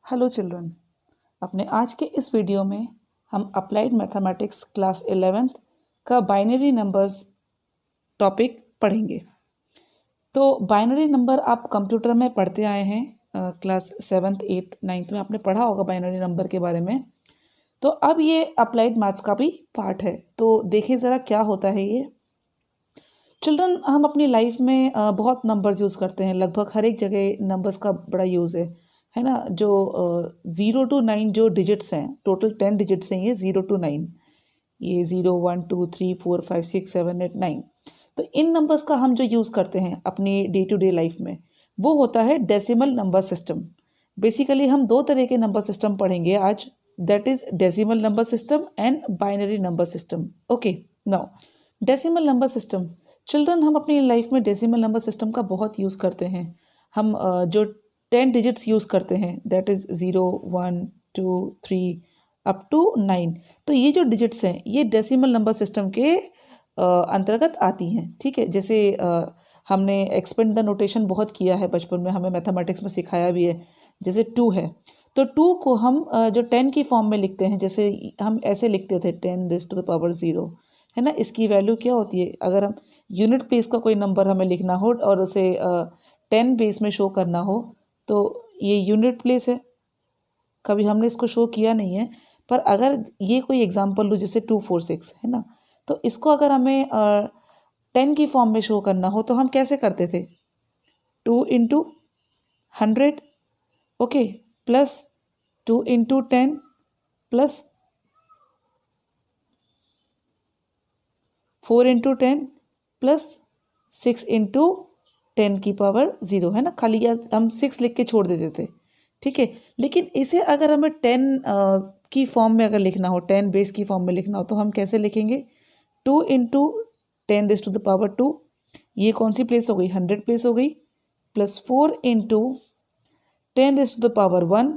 Hello children, अपने आज के इस वीडियो में हम अप्लाइड मैथमेटिक्स क्लास 11th का बाइनरी नंबर्स टॉपिक पढ़ेंगे। तो बाइनरी नंबर आप कंप्यूटर में पढ़ते आए हैं, क्लास 7th 8th 9th में आपने पढ़ा होगा बाइनरी नंबर के बारे में। तो अब ये अप्लाइड मैथ्स का भी पार्ट है। तो देखिए ज़रा क्या होता है ये। चिल्ड्रन, हम अपनी लाइफ में बहुत नंबर्स यूज़ करते हैं, लगभग हर एक जगह नंबर्स का बड़ा यूज़ है ना। जो 0 to 9 जो डिजिट्स हैं, टोटल 10 डिजिट्स हैं, ये 0 to 9, ये 0 1 2 3 4 5 6 7 8 9। तो इन नंबर्स का हम जो यूज़ करते हैं अपनी डे टू डे लाइफ में, वो होता है डेसिमल नंबर सिस्टम। बेसिकली हम दो तरह के नंबर सिस्टम पढ़ेंगे आज, that is decimal number system and binary number system. Okay, now decimal number system. Children, हम अपनी लाइफ में डेसिमल नंबर सिस्टम का बहुत यूज़ करते हैं। हम जो 10 डिजिट्स यूज़ करते हैं, दैट इज़ 0 1 2 3 अप टू 9। तो ये जो डिजिट्स हैं ये डेसिमल नंबर सिस्टम के अंतर्गत आती हैं। ठीक है, जैसे हमने एक्सपेंड द नोटेशन बहुत किया है बचपन में, हमें मैथमेटिक्स में सिखाया भी है। जैसे 2 है तो 2 को हम जो 10 की फॉर्म में लिखते हैं, जैसे हम ऐसे लिखते थे 10⁻�0, है ना। इसकी वैल्यू क्या होती है, अगर हम यूनिट प्लेस का कोई नंबर हमें लिखना हो और उसे 10 बेस में शो करना हो, तो ये यूनिट प्लेस है। कभी हमने इसको शो किया नहीं है, पर अगर ये कोई एग्जांपल लूँ जैसे 246 है ना, तो इसको अगर हमें 10 की फॉर्म में शो करना हो तो हम कैसे करते थे, 2 × 100, ओके, प्लस 2 × 10 प्लस 4 × 10 प्लस 6 × 10⁻�0, है ना। खाली या हम 6 लिख के छोड़ देते थे, ठीक है। लेकिन इसे अगर हमें 10 की फॉर्म में अगर लिखना हो, 10 बेस की फॉर्म में लिखना हो, तो हम कैसे लिखेंगे, 2 × 10⁻², ये कौन सी प्लेस हो गई, 100 प्लेस हो गई, प्लस 4 × 10⁻1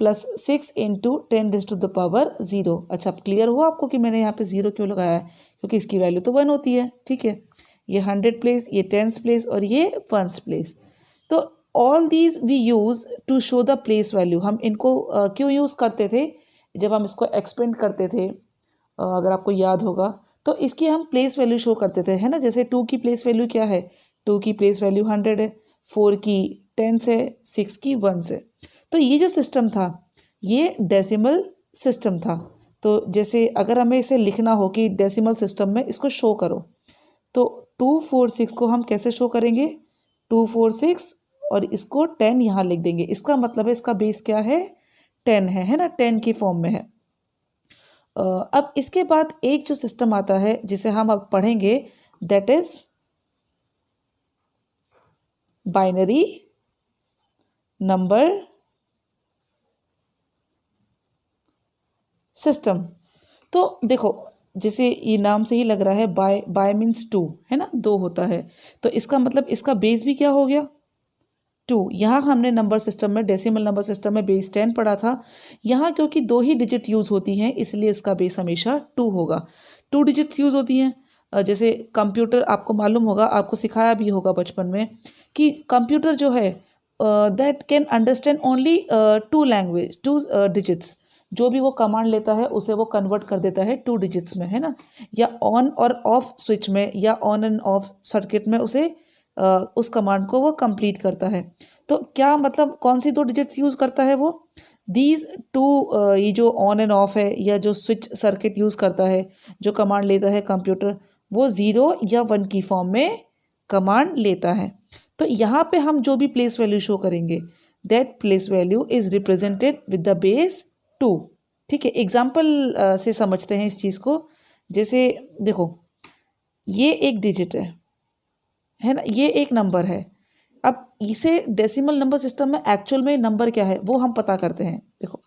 प्लस 6 × 10⁻0। अच्छा, अब क्लियर हुआ आपको कि मैंने यहाँ पे 0 क्यों लगाया है, क्योंकि इसकी वैल्यू तो 1 होती है। ठीक है, ये 100 प्लेस, ये 10 प्लेस और ये 1 प्लेस। तो all these we use to show the place value. हम इनको क्यों यूज़ करते थे, जब हम इसको एक्सपेंड करते थे, अगर आपको याद होगा, तो इसकी हम प्लेस वैल्यू शो करते थे, है ना। जैसे 2 की प्लेस वैल्यू क्या है, 2 की प्लेस वैल्यू 100 है, 4 की 10 है, 6 की 1 है। तो ये जो सिस्टम था ये डेसिमल सिस्टम था। तो जैसे अगर हमें इसे लिखना हो कि डेसिमल सिस्टम में इसको शो करो, तो 246 को हम कैसे शो करेंगे, 246 और इसको 10 यहाँ लिख देंगे। इसका मतलब है इसका बेस क्या है, 10 है ना, 10 की फॉर्म में है। अब इसके बाद एक जो सिस्टम आता है जिसे हम अब पढ़ेंगे, that is binary number system. तो देखो, जैसे ये नाम से ही लग रहा है, बाय मीन्स 2, है ना, 2 होता है। तो इसका मतलब इसका बेस भी क्या हो गया, 2। यहाँ हमने नंबर सिस्टम में, डेसिमल नंबर सिस्टम में बेस 10 पढ़ा था। यहाँ क्योंकि 2 ही डिजिट यूज़ होती हैं, इसलिए इसका बेस हमेशा 2 होगा। 2 डिजिट्स यूज़ होती हैं। जैसे कंप्यूटर, आपको मालूम होगा, आपको सिखाया भी होगा बचपन में कि कंप्यूटर जो है that can understand only 2 language, 2 digits. जो भी वो कमांड लेता है उसे वो कन्वर्ट कर देता है 2 डिजिट्स में, है ना। या ऑन और ऑफ स्विच में, या ऑन एंड ऑफ सर्किट में उसे उस कमांड को वो कंप्लीट करता है। तो क्या मतलब कौन सी 2 डिजिट्स यूज़ करता है वो, दीज 2, ये जो ऑन एंड ऑफ है या जो स्विच सर्किट यूज़ करता है, जो कमांड लेता है कंप्यूटर, वो 0 या 1 की फॉर्म में कमांड लेता है। तो यहाँ पे हम जो भी प्लेस वैल्यू शो करेंगे, that place value is represented with the base 2। ठीक है, एग्जाम्पल से समझते हैं इस चीज़ को। जैसे देखो, ये एक डिजिट है ना, ये एक नंबर है। अब इसे डेसिमल नंबर सिस्टम में एक्चुअल में नंबर क्या है वो हम पता करते हैं। देखो,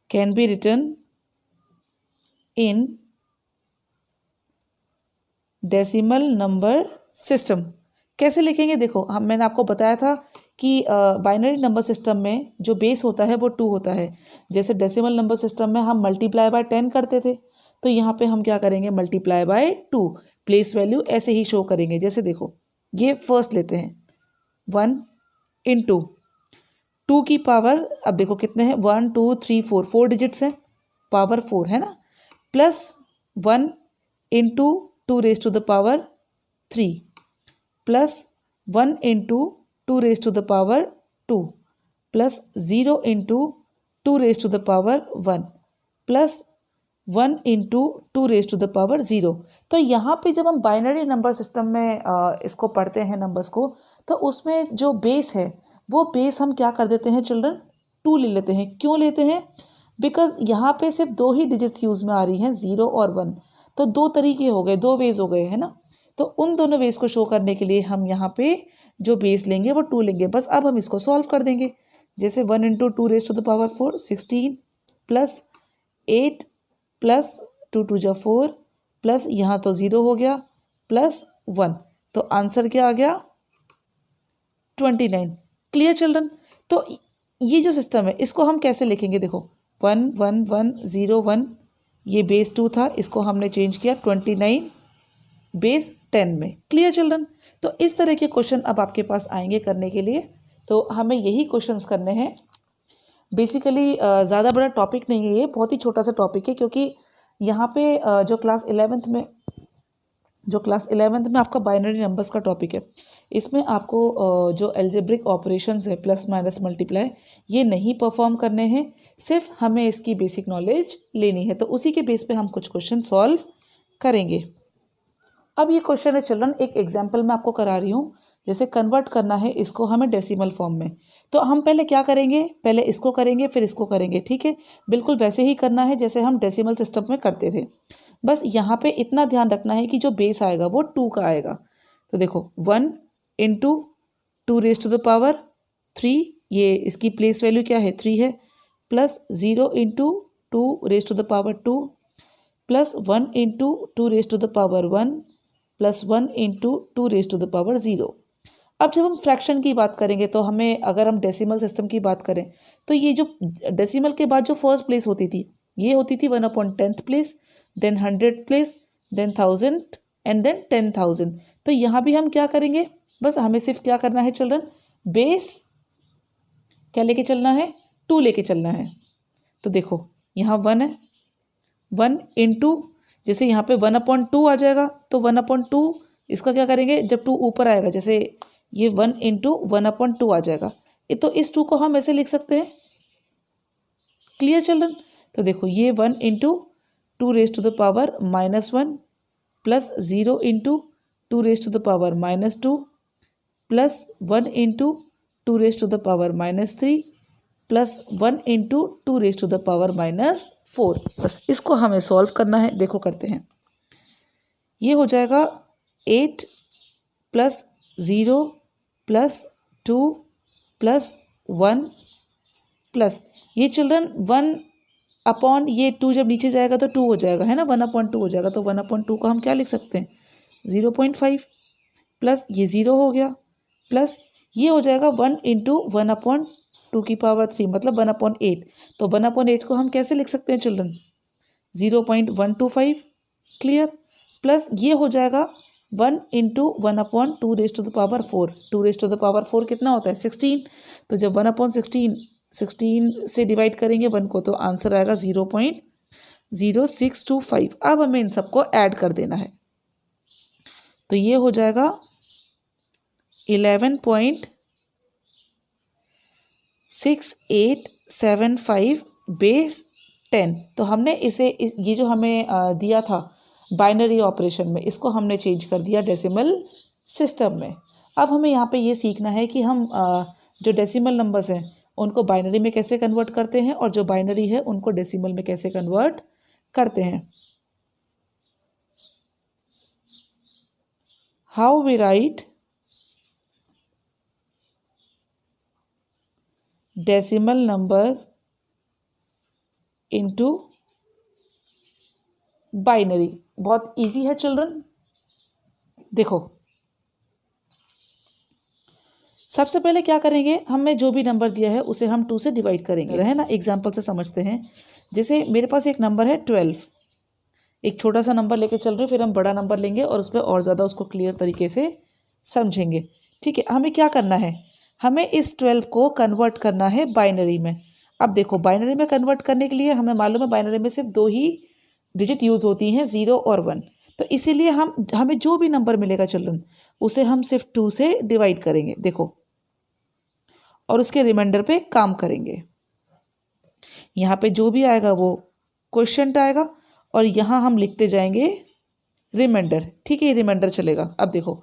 can be written in decimal number system. कैसे लिखेंगे, देखो, मैंने आपको बताया था कि बाइनरी नंबर सिस्टम में जो बेस होता है वो 2 होता है। जैसे डेसिमल नंबर सिस्टम में हम मल्टीप्लाई बाय 10 करते थे, तो यहाँ पे हम क्या करेंगे, मल्टीप्लाई बाय 2। प्लेस वैल्यू ऐसे ही शो करेंगे। जैसे देखो, ये फर्स्ट लेते हैं, 1 इंटू 2 की पावर, अब देखो कितने हैं, 1 2 3 4, 4 डिजिट्स हैं, पावर 4 है ना, plus 1 into 2 raise to the power 3 plus 1 into 2 raise to the power 2 plus 0 into 2 raise to the power 1 plus 1 into 2 raise to the power 0। तो यहाँ पे जब हम बाइनरी नंबर सिस्टम में इसको पढ़ते हैं नंबर्स को, तो उसमें जो बेस है वो बेस हम क्या कर देते हैं चिल्ड्रन, 2 ले लेते हैं। क्यों लेते हैं? बिकॉज यहाँ पे सिर्फ 2 ही डिजिट्स यूज़ में आ रही हैं, 0 और 1। तो 2 तरीके हो गए, 2 वेज हो गए है ना। तो उन दोनों वेज को शो करने के लिए हम यहाँ पे जो बेस लेंगे वो 2 लेंगे। बस अब हम इसको सॉल्व कर देंगे। जैसे 1 into 2 raise to the power 4, 16 plus 8 plus 2 2 जा 4 प्लस यहाँ तो 0 हो गया प्लस 1, तो आंसर क्या आ गया 29। Clear children? तो ये जो सिस्टम है इसको हम कैसे लिखेंगे, देखो 1 1 1 0 1, ये बेस 2 था, इसको हमने चेंज किया 29 बेस 10 में। Clear children? तो इस तरह के क्वेश्चन अब आपके पास आएंगे करने के लिए। तो हमें यही क्वेश्चंस करने हैं। बेसिकली ज़्यादा बड़ा टॉपिक नहीं है, ये बहुत ही छोटा सा टॉपिक है, क्योंकि यहाँ पे जो क्लास 11th में आपका बाइनरी नंबर्स का टॉपिक है, इसमें आपको जो एल्जेब्रिक ऑपरेशंस है, प्लस माइनस मल्टीप्लाई, ये नहीं परफॉर्म करने हैं, सिर्फ हमें इसकी बेसिक नॉलेज लेनी है। तो उसी के बेस पे हम कुछ क्वेश्चन सॉल्व करेंगे। अब ये क्वेश्चन है चिल्ड्रन, एक एग्जाम्पल मैं आपको करा रही हूँ। जैसे कन्वर्ट करना है इसको हमें डेसिमल फॉर्म में, तो हम पहले क्या करेंगे, पहले इसको करेंगे फिर इसको करेंगे। ठीक है, बिल्कुल वैसे ही करना है जैसे हम डेसिमल सिस्टम में करते थे। बस यहाँ पे इतना ध्यान रखना है कि जो बेस आएगा वो 2 का आएगा। तो देखो 1 into 2 raise to the power 3, ये इसकी प्लेस वैल्यू क्या है 3 है, plus 0 into 2 raise to the power 2 plus 1 into 2 raise to the power 1 plus 1 into 2 raise to the power 0। अब जब हम फ्रैक्शन की बात करेंगे तो हमें, अगर हम डेसिमल सिस्टम की बात करें, तो ये जो डेसिमल के बाद जो फर्स्ट प्लेस होती थी, ये होती थी 1/10th place, then 100th place, then 1000 and then 10,000। तो यहाँ भी हम क्या करेंगे, बस हमें सिर्फ क्या करना है चिल्ड्रन, बेस क्या लेके चलना है, 2 लेके चलना है। तो देखो यहाँ 1 है, 1 इंटू, जैसे यहाँ पे 1/2 आ जाएगा, तो 1/2 इसका क्या करेंगे, जब 2 ऊपर आएगा, जैसे ये 1 इंटू 1/2 आ जाएगा, तो इस 2 को हम ऐसे लिख सकते हैं। Clear children? तो देखो ये 1 into 2 raise to the power -1 plus 0 into 2 raise to the power -2 plus 1 into 2 raise to the power -3 plus 1 into 2 raise to the power -4। बस इसको हमें सॉल्व करना है। देखो करते हैं, ये हो जाएगा 8 प्लस 0 प्लस 2 प्लस 1 प्लस, ये चिल्ड्रन 1 अपॉन ये 2 जब नीचे जाएगा तो 2 हो जाएगा, है ना, 1/2 हो जाएगा। तो 1/2 को हम क्या लिख सकते हैं, 0.5 प्लस ये 0 हो गया, प्लस ये हो जाएगा 1 इंटू 1/2 की पावर 3, मतलब 1/8। तो 1/8 को हम कैसे लिख सकते हैं चिल्ड्रन, 0.125। क्लियर? प्लस ये हो जाएगा 1 into 1/2 raise to the power 4। 2 raise to the power 4 कितना होता है, 16। तो जब 1/16 से डिवाइड करेंगे 1 को, तो आंसर आएगा 0.0625। अब हमें इन सबको ऐड कर देना है, तो ये हो जाएगा 11.6875 बेस 10। तो हमने इसे ये जो हमें दिया था बाइनरी ऑपरेशन में, इसको हमने चेंज कर दिया डेसिमल सिस्टम में। अब हमें यहाँ पे ये सीखना है कि हम जो डेसिमल नंबर्स हैं उनको बाइनरी में कैसे कन्वर्ट करते हैं, और जो बाइनरी है उनको डेसिमल में कैसे कन्वर्ट करते हैं। How we write decimal numbers into binary. बहुत इजी है चिल्ड्रन। देखो सबसे पहले क्या करेंगे, हमें जो भी नंबर दिया है उसे हम 2 से डिवाइड करेंगे, है ना। एग्जाम्पल से समझते हैं। जैसे मेरे पास एक नंबर है 12, एक छोटा सा नंबर लेके चल रहे हैं, फिर हम बड़ा नंबर लेंगे और उस पर और ज़्यादा उसको क्लियर तरीके से समझेंगे। ठीक है, हमें क्या करना है, हमें इस 12 को कन्वर्ट करना है बाइनरी में। अब देखो बाइनरी में कन्वर्ट करने के लिए हमें मालूम है बाइनरी में सिर्फ 2 ही डिजिट यूज़ होती हैं, 0 और 1। तो इसीलिए हमें जो भी नंबर मिलेगा चिल्ड्रन उसे हम सिर्फ 2 से डिवाइड करेंगे, देखो, और उसके रिमाइंडर पे काम करेंगे। यहाँ पे जो भी आएगा वो क्वोशिएंट आएगा और यहाँ हम लिखते जाएंगे रिमाइंडर। ठीक है, ये रिमाइंडर चलेगा। अब देखो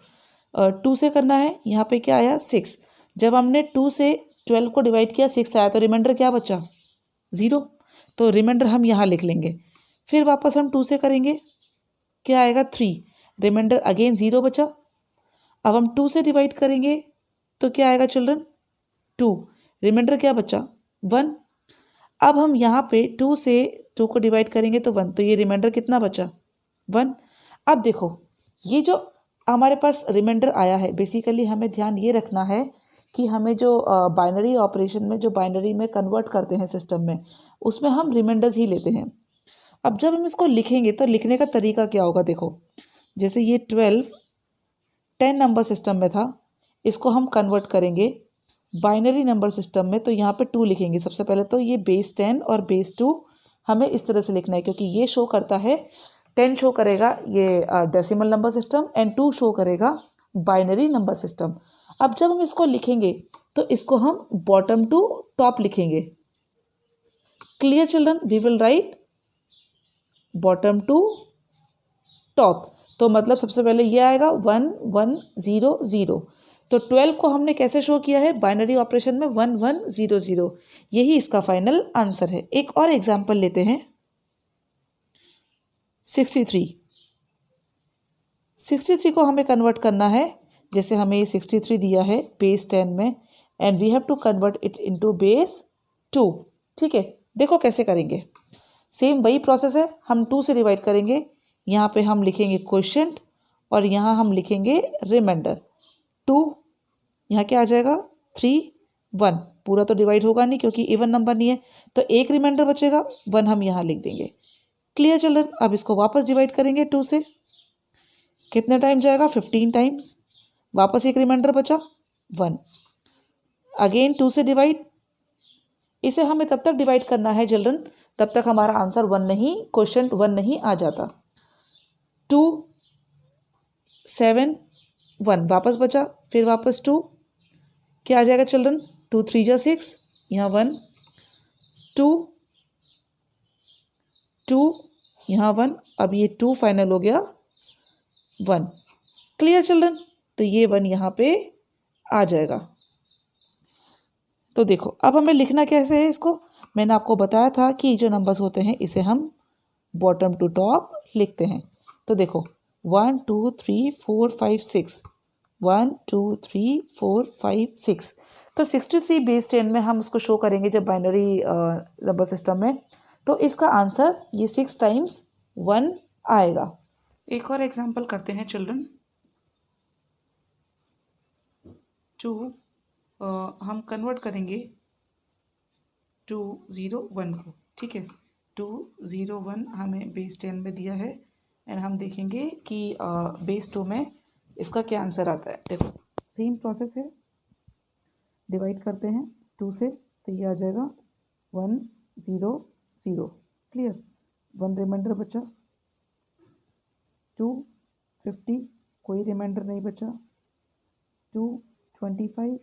2 से करना है, यहाँ पे क्या आया 6। जब हमने 2 से 12 को डिवाइड किया 6 आया, तो रिमाइंडर क्या बचा 0, तो रिमाइंडर हम यहाँ लिख लेंगे। फिर वापस हम 2 से करेंगे, क्या आएगा 3, रिमाइंडर अगेन 0 बचा। अब हम 2 से डिवाइड करेंगे तो क्या आएगा चिल्ड्रन 2, रिमाइंडर क्या बचा 1। अब हम यहाँ पे 2 से 2 को डिवाइड करेंगे तो 1, तो ये रिमाइंडर कितना बचा 1। अब देखो ये जो हमारे पास रिमाइंडर आया है, बेसिकली हमें ध्यान ये रखना है कि हमें जो बाइनरी ऑपरेशन में जो बाइनरी में कन्वर्ट करते हैं सिस्टम में, उसमें हम रिमाइंडर्स ही लेते हैं। अब जब हम इसको लिखेंगे तो लिखने का तरीका क्या होगा, देखो जैसे ये 12 10 नंबर सिस्टम में था, इसको हम कन्वर्ट करेंगे बाइनरी नंबर सिस्टम में, तो यहाँ पे 2 लिखेंगे। सबसे पहले तो ये बेस 10 और बेस 2 हमें इस तरह से लिखना है, क्योंकि ये शो करता है 10 शो करेगा ये decimal number system and 2 show करेगा बाइनरी नंबर सिस्टम। अब जब हम इसको लिखेंगे तो इसको हम बॉटम टू टॉप लिखेंगे। Clear children, we will write bottom to top. तो मतलब सबसे पहले ये आएगा 1 1 0 0। तो 12 को हमने कैसे शो किया है बाइनरी ऑपरेशन में 1 1 0 0। यही इसका फाइनल आंसर है। एक और एग्जाम्पल लेते हैं 63 को हमें कन्वर्ट करना है। जैसे हमें ये 63 दिया है बेस 10 में and we have to convert it into base 2। ठीक है, देखो कैसे करेंगे, सेम वही प्रोसेस है। हम 2 से डिवाइड करेंगे, यहाँ पे हम लिखेंगे क्वोशिएंट और यहाँ हम लिखेंगे रिमाइंडर 2। यहाँ क्या आ जाएगा 3 1, पूरा तो डिवाइड होगा नहीं क्योंकि इवन नंबर नहीं है, तो एक रिमाइंडर बचेगा 1, हम यहाँ लिख देंगे। क्लियर चिल्ड्रन, अब इसको वापस डिवाइड करेंगे 2 से, कितने टाइम जाएगा 15 टाइम्स, वापस एक रिमाइंडर बचा 1, अगेन 2 से डिवाइड। इसे हमें तब तक डिवाइड करना है चिल्ड्रन तब तक हमारा आंसर 1 नहीं, क्वोशिएंट 1 नहीं आ जाता। 2 7 1 वापस बचा, फिर वापस 2, क्या आ जाएगा चिल्ड्रन 2 3 जा 6, यहाँ 1 2 2, यहाँ 1, अब ये 2 फाइनल हो गया 1। क्लियर चिल्ड्रन, तो ये 1 यहाँ पे आ जाएगा। तो देखो अब हमें लिखना कैसे है इसको, मैंने आपको बताया था कि जो नंबर्स होते हैं इसे हम बॉटम टू टॉप लिखते हैं। तो देखो 1 2 3 4 5 6, 1 2 3 4 5 6। तो 63 बेस 10 में हम उसको शो करेंगे जब बाइनरी नंबर सिस्टम में, तो इसका आंसर ये 6 टाइम्स 1 आएगा। एक और एग्जांपल करते हैं चिल्ड्रन। हम कन्वर्ट करेंगे 2 0 1 को। ठीक है, 2 0 1 हमें बेस 10 में दिया है एंड हम देखेंगे कि बेस 2 में इसका क्या आंसर आता है। देखो सेम प्रोसेस है, डिवाइड करते हैं 2 से, तो ये आ जाएगा 1 0 0। क्लियर, 1 रिमाइंडर बचा, 2 50, कोई रिमाइंडर नहीं बचा, 2 25,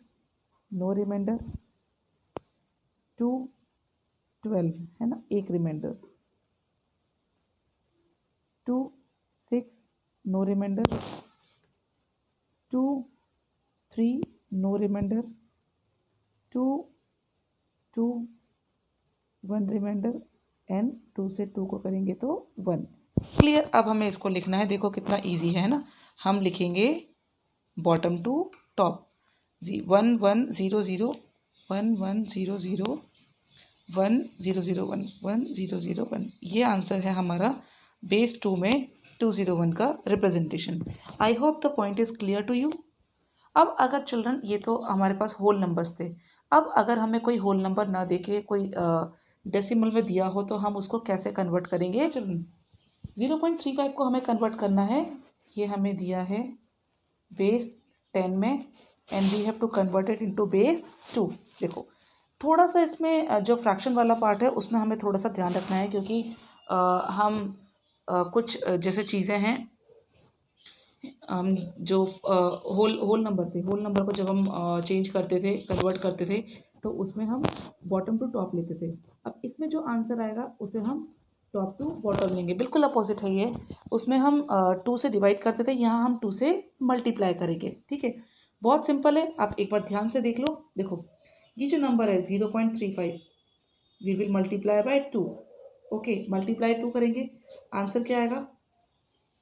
नो रिमाइंडर, 2 12 है ना, एक remainder, 2 6 no remainder, 2 3 no remainder, 2 2 1 remainder and 2 से 2 को करेंगे तो 1। क्लियर, अब हमें इसको लिखना है, देखो कितना इजी है ना। हम लिखेंगे बॉटम टू टॉप 1 1 0 0 1 1 0 0 1 0 0 1 1 0 0 1। ये आंसर है हमारा बेस 2 में 201 का representation. I hope the point is clear to you. अब अगर चिल्ड्रन ये तो हमारे पास होल नंबर्स थे, अब अगर हमें कोई होल नंबर ना देके कोई डेसिमल में दिया हो तो हम उसको कैसे कन्वर्ट करेंगे चिल्ड्रन। 0.35 को हमें कन्वर्ट करना है, ये हमें दिया है बेस 10 में and we have to convert it into base 2। देखो थोड़ा सा इसमें जो फ्रैक्शन वाला पार्ट है उसमें हमें थोड़ा सा ध्यान रखना है, क्योंकि हम कुछ जैसे चीज़ें हैं, हम जो होल नंबर को जब हम चेंज करते थे, कन्वर्ट करते थे, तो उसमें हम बॉटम टू टॉप लेते थे। अब इसमें जो आंसर आएगा उसे हम टॉप टू बॉटम लेंगे, बिल्कुल अपोजिट है ये। उसमें हम 2 से डिवाइड करते थे, यहाँ हम 2 से मल्टीप्लाई करेंगे। ठीक है, बहुत सिंपल है, आप एक बार ध्यान से देख लो। देखो ये जो नंबर है 0.35, we will multiply by 2। Okay, multiply 2 करेंगे, आंसर क्या आएगा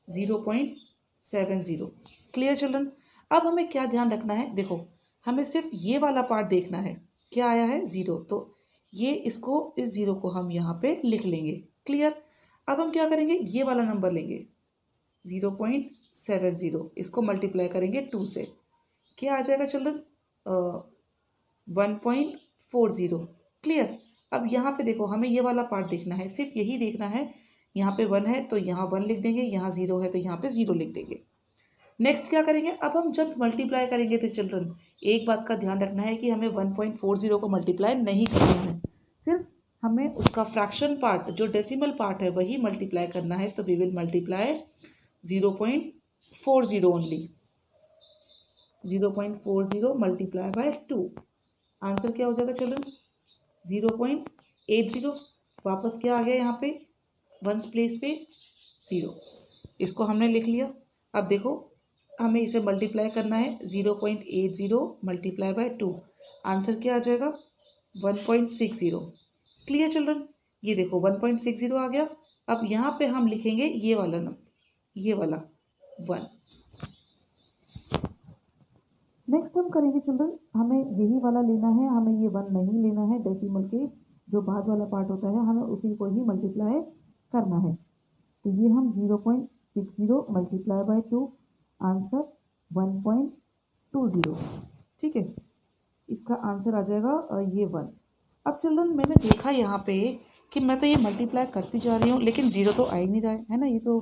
0.70। Clear children. अब हमें क्या ध्यान रखना है, देखो हमें सिर्फ ये वाला पार्ट देखना है, क्या आया है 0, तो ये इसको, इस 0 को हम यहाँ पे लिख लेंगे। क्लियर। अब हम क्या करेंगे, ये वाला नंबर लेंगे 0.70, इसको मल्टीप्लाई करेंगे 2 से, क्या आ जाएगा चिल्ड्रन 1.40। क्लियर। अब यहाँ पे देखो हमें ये वाला पार्ट देखना है, सिर्फ यही देखना है। यहाँ पे 1 है तो यहाँ 1 लिख देंगे, यहाँ 0 है तो यहाँ पे 0 लिख देंगे। नेक्स्ट क्या करेंगे, अब हम जब मल्टीप्लाई करेंगे तो चिल्ड्रन एक बात का ध्यान रखना है कि हमें 1.40 को मल्टीप्लाई नहीं करना है, सिर्फ हमें उसका फ्रैक्शन पार्ट जो डेसिमल पार्ट है वही मल्टीप्लाई करना है। तो we will multiply 0.40 only. 0.40 multiply by 2, answer क्या हो जाएगा चिल्ड्रन 0.80। वापस क्या आ गया यहाँ पे, वंस प्लेस पे 0, इसको हमने लिख लिया। अब देखो हमें इसे मल्टीप्लाई करना है, 0.80 मल्टीप्लाई बाय 2, आंसर क्या आ जाएगा 1.60। Clear children. ये देखो 1.60 आ गया। अब यहाँ पे हम लिखेंगे ये वाला नंबर, ये वाला 1। नेक्स्ट हम करेंगे चिल्ड्रन, हमें यही वाला लेना है, हमें ये 1 नहीं लेना है, डेसिमल के जो बाद वाला पार्ट होता है हमें उसी को ही मल्टीप्लाई करना है। तो ये हम 0.60 मल्टीप्लाई बाय 2, आंसर 1.20। ठीक है, इसका आंसर आ जाएगा ये 1। अब चिल्ड्रन मैंने देखा यहाँ पे कि मैं तो ये मल्टीप्लाई करती जा रही हूँ लेकिन 0 तो आ ही नहीं रहा है ना, ये तो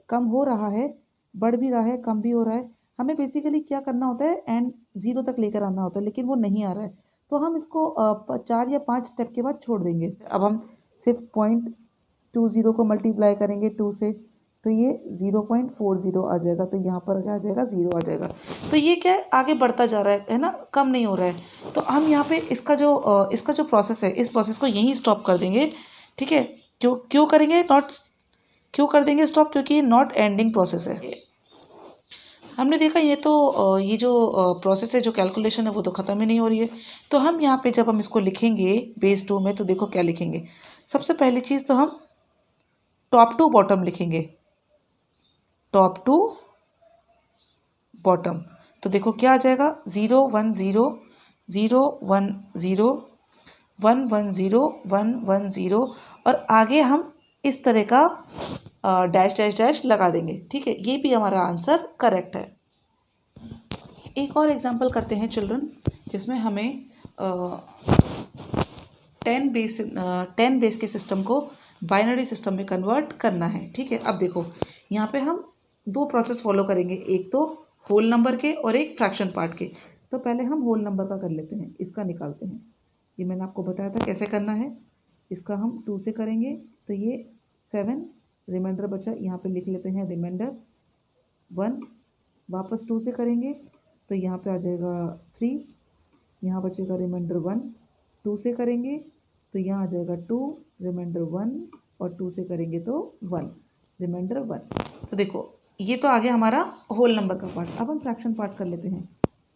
कम हो रहा है, बढ़ भी रहा है, कम भी हो रहा है। हमें बेसिकली क्या करना होता है, एंड 0 तक लेकर आना होता है, लेकिन वो नहीं आ रहा है, तो हम इसको 4 या 5 स्टेप के बाद छोड़ देंगे। अब हम सिर्फ 0.20 को मल्टीप्लाई करेंगे 2 से, तो ये 0.40 आ जाएगा, तो यहाँ पर क्या आ जाएगा 0 आ जाएगा। तो ये क्या है, आगे बढ़ता जा रहा है ना, कम नहीं हो रहा है। तो हम यहाँ पे इसका जो प्रोसेस है, इस प्रोसेस को यहीं स्टॉप कर देंगे। ठीक है, क्यों करेंगे नॉट, क्यों कर देंगे स्टॉप, क्योंकि ये नॉट एंडिंग प्रोसेस है। हमने देखा ये जो प्रोसेस है, जो कैलकुलेशन है, वो तो ख़त्म ही नहीं हो रही है। तो हम यहाँ पे जब हम इसको लिखेंगे बेस 2 में, तो देखो क्या लिखेंगे, सबसे पहली चीज़ तो हम टॉप टू बॉटम लिखेंगे, टॉप टू बॉटम। तो देखो क्या आ जाएगा 0 1 0 0 1 0 1 1 0 1 1 0, और आगे हम इस तरह का डैश डैश डैश लगा देंगे। ठीक है, ये भी हमारा आंसर करेक्ट है। एक और एग्जांपल करते हैं चिल्ड्रन, जिसमें हमें 10 बेस के सिस्टम को बाइनरी सिस्टम में कन्वर्ट करना है। ठीक है, अब देखो यहाँ पे हम 2 प्रोसेस फॉलो करेंगे, एक तो होल नंबर के और एक फ्रैक्शन पार्ट के। तो पहले हम होल नंबर का कर लेते हैं, इसका निकालते हैं। ये मैंने आपको बताया था कैसे करना है। इसका हम 2 से करेंगे तो ये 7, रिमाइंडर बचा, यहाँ पे लिख लेते हैं रिमाइंडर 1। वापस 2 से करेंगे तो यहाँ पे आ जाएगा 3, यहाँ बचेगा रिमाइंडर 1। 2 से करेंगे तो यहाँ आ जाएगा 2, रिमाइंडर 1, और 2 से करेंगे तो 1, रिमाइंडर 1। तो देखो ये तो आ गया हमारा होल नंबर का पार्ट। अब हम फ्रैक्शन पार्ट कर लेते हैं,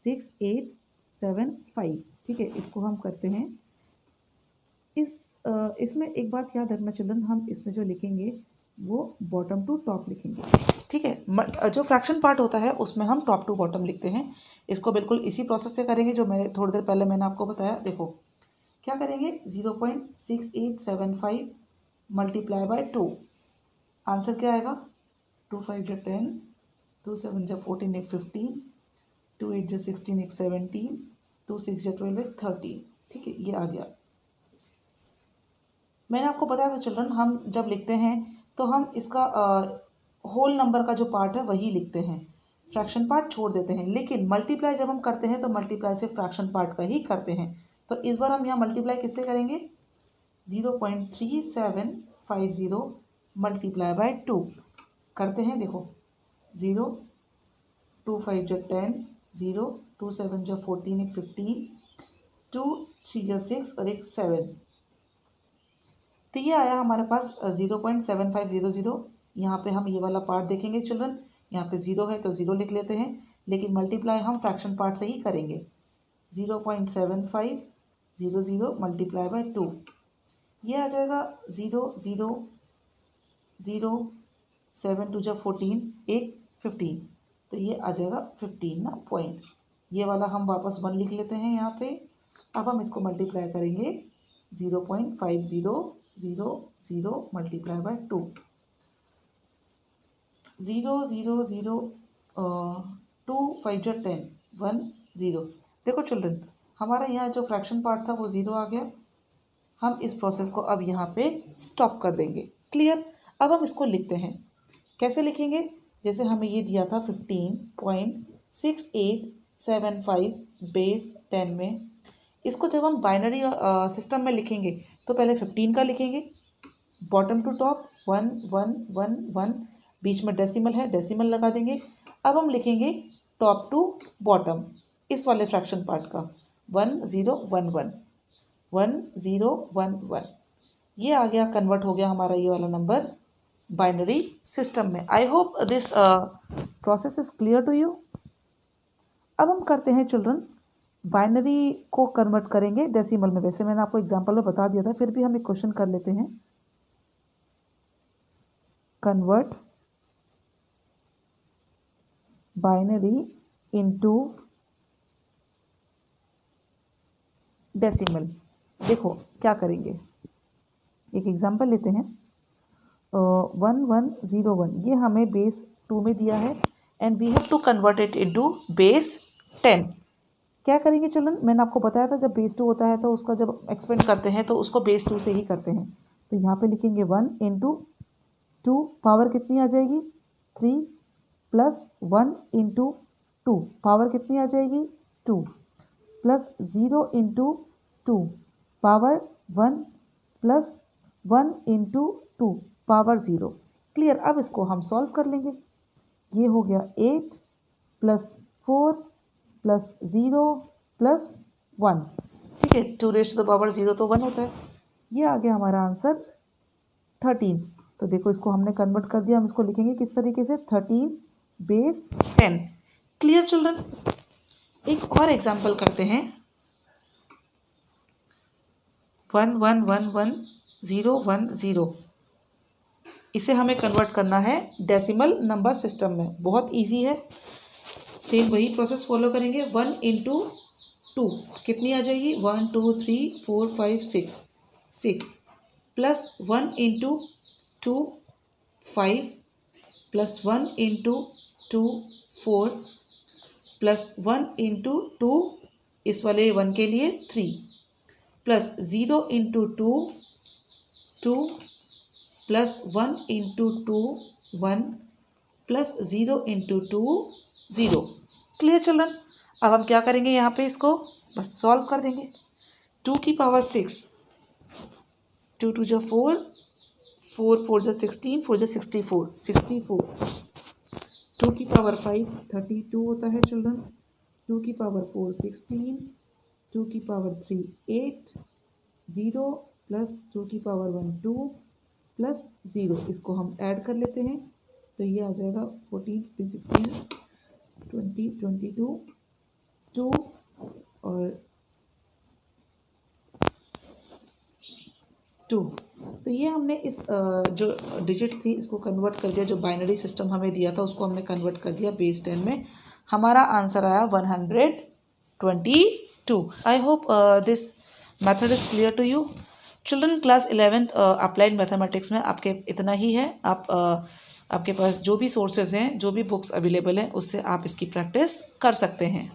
6 8 7 5। ठीक है, इसको हम करते हैं। इसमें एक बात याद रखना चिल्ड्रन, हम इसमें जो लिखेंगे वो बॉटम टू टॉप लिखेंगे। ठीक है, जो फ्रैक्शन पार्ट होता है उसमें हम टॉप टू बॉटम लिखते हैं। इसको बिल्कुल इसी प्रोसेस से करेंगे जो मैंने थोड़ी देर पहले मैंने आपको बताया। देखो क्या करेंगे, 0.6875 मल्टीप्लाई बाय 2, आंसर क्या आएगा 2 5 जा 10, 2 7 जा 14, 1 15, 2 8 जा 16, 1 17, 2 6 जा 12, 1 13। ठीक है, ये आ गया। मैंने आपको बताया था चिल्ड्रन, हम जब लिखते हैं तो हम इसका होल नंबर का जो पार्ट है वही लिखते हैं। फ्रैक्शन पार्ट छोड़ देते हैं, लेकिन मल्टीप्लाई जब हम करते हैं तो मल्टीप्लाई से फ्रैक्शन पार्ट का ही करते हैं। तो इस बार हम यहाँ मल्टीप्लाई किससे करेंगे, 0.3750 मल्टीप्लाई बाय 2 करते हैं। देखो 0, 2 5 जो 10, 0, 2 7 जो 14, एक 15, 2 3 जो 6 और एक 7। तो ये आया हमारे पास 0.7500। यहाँ पे हम ये वाला पार्ट देखेंगे चिल्ड्रन, यहाँ पे 0 है तो 0 लिख लेते हैं, लेकिन मल्टीप्लाई हम फ्रैक्शन पार्ट से ही करेंगे। 0.7500 मल्टीप्लाई बाय 2, ये आ जाएगा 0 0 0 7 2 जो 14, एक 15, तो ये आ जाएगा 15 ना पॉइंट। ये वाला हम वापस 1 लिख लेते हैं यहाँ पे। अब हम इसको मल्टीप्लाई करेंगे 0.5000 मल्टीप्लाई बाय 2, 0 0 0 2 5 जो 10, 1 0। देखो चिल्ड्रन, हमारा यहाँ जो फ्रैक्शन पार्ट था वो 0 आ गया। हम इस प्रोसेस को अब यहाँ पे स्टॉप कर देंगे। क्लियर। अब हम इसको लिखते हैं, कैसे लिखेंगे, जैसे हमें ये दिया था 15.6875 बेस 10 में, इसको जब हम बाइनरी सिस्टम में लिखेंगे तो पहले 15 का लिखेंगे, बॉटम टू टॉप 1 1 1 1, बीच में डेसिमल है, डेसिमल लगा देंगे। अब हम लिखेंगे टॉप टू बॉटम इस वाले फ्रैक्शन पार्ट का 1011 1011, ये आ गया, कन्वर्ट हो गया हमारा ये वाला नंबर बाइनरी सिस्टम में। I hope this process is clear to you. अब हम करते हैं चिल्ड्रन, बाइनरी को कन्वर्ट करेंगे डेसिमल में। वैसे मैंने आपको एग्जांपल में बता दिया था, फिर भी हम एक क्वेश्चन कर लेते हैं। Convert binary into decimal. देखो क्या करेंगे, एक एग्जांपल लेते हैं। 1101, ये हमें बेस 2 में दिया है and we have to convert it into base 10। क्या करेंगे चिल्ड्रन, मैंने आपको बताया था जब बेस 2 होता है तो उसका जब एक्सपेंड करते हैं तो उसको बेस 2 से ही करते हैं। तो यहाँ पे लिखेंगे 1 इंटू 2, पावर कितनी आ जाएगी 3, प्लस 1 इंटू 2, पावर कितनी आ जाएगी 2, plus 0 into 2, power 1, plus 1 into 2, power 0। Clear. अब इसको हम सॉल्व कर लेंगे। ये हो गया 8 प्लस 4 प्लस 0 प्लस 1, ठीक है। 2 रेज़ टू द पावर 0 तो 1 होता है। ये आ गया हमारा आंसर 13। तो देखो इसको हमने कन्वर्ट कर दिया, हम इसको लिखेंगे किस तरीके से, 13 बेस 10। Clear children. एक और एग्जाम्पल करते हैं। 11111010, इसे हमें कन्वर्ट करना है डेसिमल नंबर सिस्टम में। बहुत इजी है, सेम वही प्रोसेस फॉलो करेंगे। 1 इंटू 2 कितनी आ जाएगी, 1 2 3 4 5 6 6, plus 1 into 2 5, plus 1 into 2 4, plus 1 into 2 इस वाले 1 के लिए 3, plus 0 into 2 2, plus 1 into 2 1, plus 0 into 2 0। Clear children. अब हम क्या करेंगे, यहाँ पे इसको बस सॉल्व कर देंगे। 2 की पावर 6, 2 2 जो 4, 4 4 जो 16, 4 जो 64 64, 2 की पावर 5 32 होता है चिल्ड्रन। 2 की पावर 4 16, 2 की पावर 3 8, 0 प्लस 2 की पावर 1 2 प्लस 0, इसको हम ऐड कर लेते हैं तो ये आ जाएगा 14 16 20 22 2 और 2। तो ये हमने इस जो डिजिट थी इसको कन्वर्ट कर दिया, जो बाइनरी सिस्टम हमें दिया था उसको हमने कन्वर्ट कर दिया बेस 10 में। हमारा आंसर आया 122। I hope this method is clear to you children. Class 11th applied mathematics में आपके इतना ही है। आपके पास जो भी सोर्सेज हैं, जो भी बुक्स अवेलेबल हैं, उससे आप इसकी प्रैक्टिस कर सकते हैं।